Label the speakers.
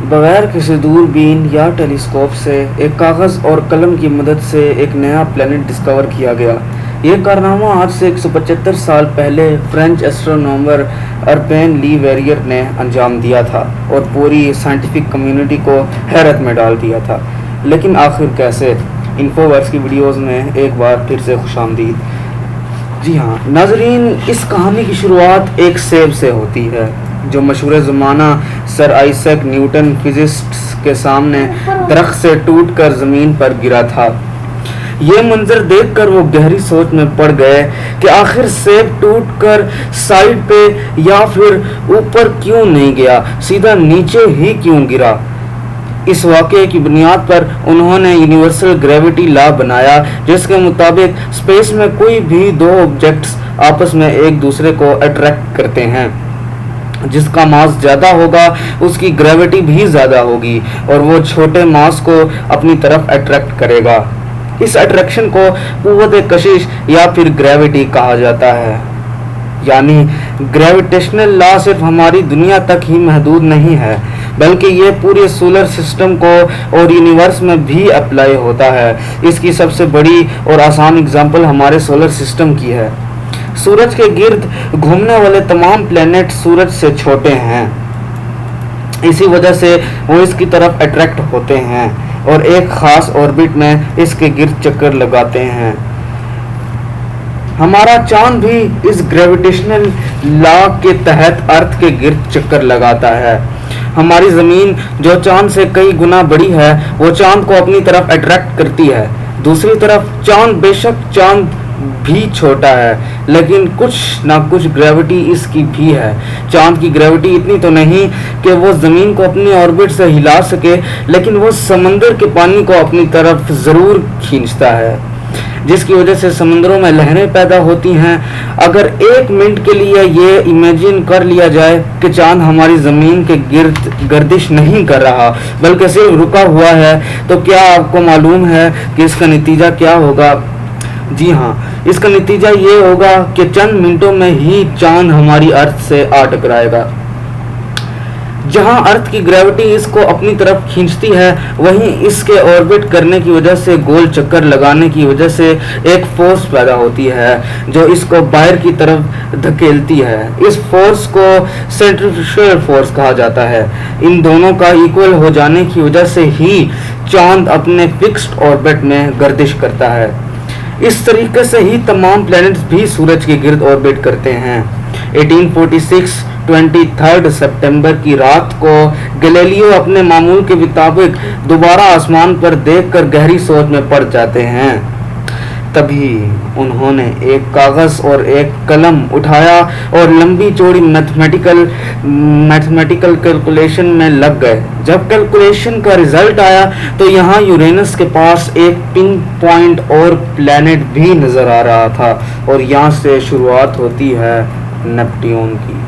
Speaker 1: बगैर किसी दूरबीन या टेलीस्कोप से एक कागज़ और कलम की मदद से एक नया प्लैनेट डिस्कवर किया गया। ये कारनामा आज से 175 साल पहले फ्रेंच एस्ट्रोनॉमर अर्पेन ली वेरियर ने अंजाम दिया था और पूरी साइंटिफिक कम्युनिटी को हैरत में डाल दिया था। लेकिन आखिर कैसे? इन्फोवर्स की वीडियोस में एक बार फिर से खुशामदीद। जी हाँ नाजरीन, इस कहानी की शुरुआत एक सेब से होती है जो मशहूर ज़माना सर आइजैक न्यूटन फिजिसिस्ट के सामने दरख्त से टूटकर ज़मीन पर गिरा था। ये मंजर देखकर वो गहरी सोच में पड़ गए कि आखिर सेब टूटकर साइड पे या फिर ऊपर क्यों नहीं गया, सीधा नीचे ही क्यों गिरा। इस वाक़े की बुनियाद पर उन्होंने यूनिवर्सल ग्रेविटी लॉ बनाया, जिसके मुताबिक स्पेस में कोई भी दो ऑब्जेक्ट्स आपस में एक दूसरे को अट्रैक्ट करते हैं। जिसका मास ज़्यादा होगा उसकी ग्रेविटी भी ज़्यादा होगी और वो छोटे मास को अपनी तरफ अट्रैक्ट करेगा। इस अट्रैक्शन को कुव्वत कशिश या फिर ग्रेविटी कहा जाता है। यानी ग्रेविटेशनल लॉ सिर्फ हमारी दुनिया तक ही महदूद नहीं है, बल्कि ये पूरे सोलर सिस्टम को और यूनिवर्स में भी अप्लाई होता है। इसकी सबसे बड़ी और आसान एग्जांपल हमारे सोलर सिस्टम की है। सूरज के गिर्द घूमने वाले तमाम प्लैनेट सूरज से छोटे हैं, इसी वजह से वो इसकी तरफ अट्रैक्ट होते हैं और एक खास ऑर्बिट में इसके गिर्द चक्कर लगाते हैं। हमारा चांद भी इस ग्रेविटेशनल लॉ के तहत अर्थ के गिर्द चक्कर लगाता है। हमारी ज़मीन जो चांद से कई गुना बड़ी है, वो चांद को अपनी तरफ अट्रैक्ट करती है। दूसरी तरफ चांद, बेशक चांद भी छोटा है, लेकिन कुछ ना कुछ ग्रेविटी इसकी भी है। चांद की ग्रेविटी इतनी तो नहीं कि वो ज़मीन को अपनी ऑर्बिट से हिला सके, लेकिन वो समंदर के पानी को अपनी तरफ ज़रूर खींचता है, जिसकी वजह से समंदरों में लहरें पैदा होती हैं। अगर एक मिनट के लिए ये इमेजिन कर लिया जाए कि चांद हमारी ज़मीन के गिर्द गर्दिश नहीं कर रहा बल्कि सिर्फ रुका हुआ है, तो क्या आपको मालूम है कि इसका नतीजा क्या होगा? जी हाँ, इसका नतीजा ये होगा कि चंद मिनटों में ही चांद हमारी अर्थ से आ टकराएगा। जहां अर्थ की ग्रेविटी इसको अपनी तरफ खींचती है, वहीं इसके ऑर्बिट करने की वजह से, गोल चक्कर लगाने की वजह से एक फोर्स पैदा होती है जो इसको बाहर की तरफ धकेलती है। इस फोर्स को सेंट्रीफ्यूगल फोर्स कहा जाता है। इन दोनों का इक्वल हो जाने की वजह से ही चांद अपने फिक्स्ड ऑर्बिट में गर्दिश करता है। इस तरीके से ही तमाम प्लैनेट्स भी सूरज के गिर्द ऑर्बिट करते हैं। 1846 23 सितंबर की रात को गैलीलियो अपने मामूल के मुताबिक दोबारा आसमान पर देखकर गहरी सोच में पड़ जाते हैं। तभी उन्होंने एक कागज़ और एक कलम उठाया और लंबी चौड़ी मैथमेटिकल कैलकुलेशन में लग गए। जब कैलकुलेशन का रिजल्ट आया तो यहाँ यूरेनस के पास एक पिन पॉइंट और प्लैनेट भी नज़र आ रहा था और यहाँ से शुरुआत होती है नेपट्टून की।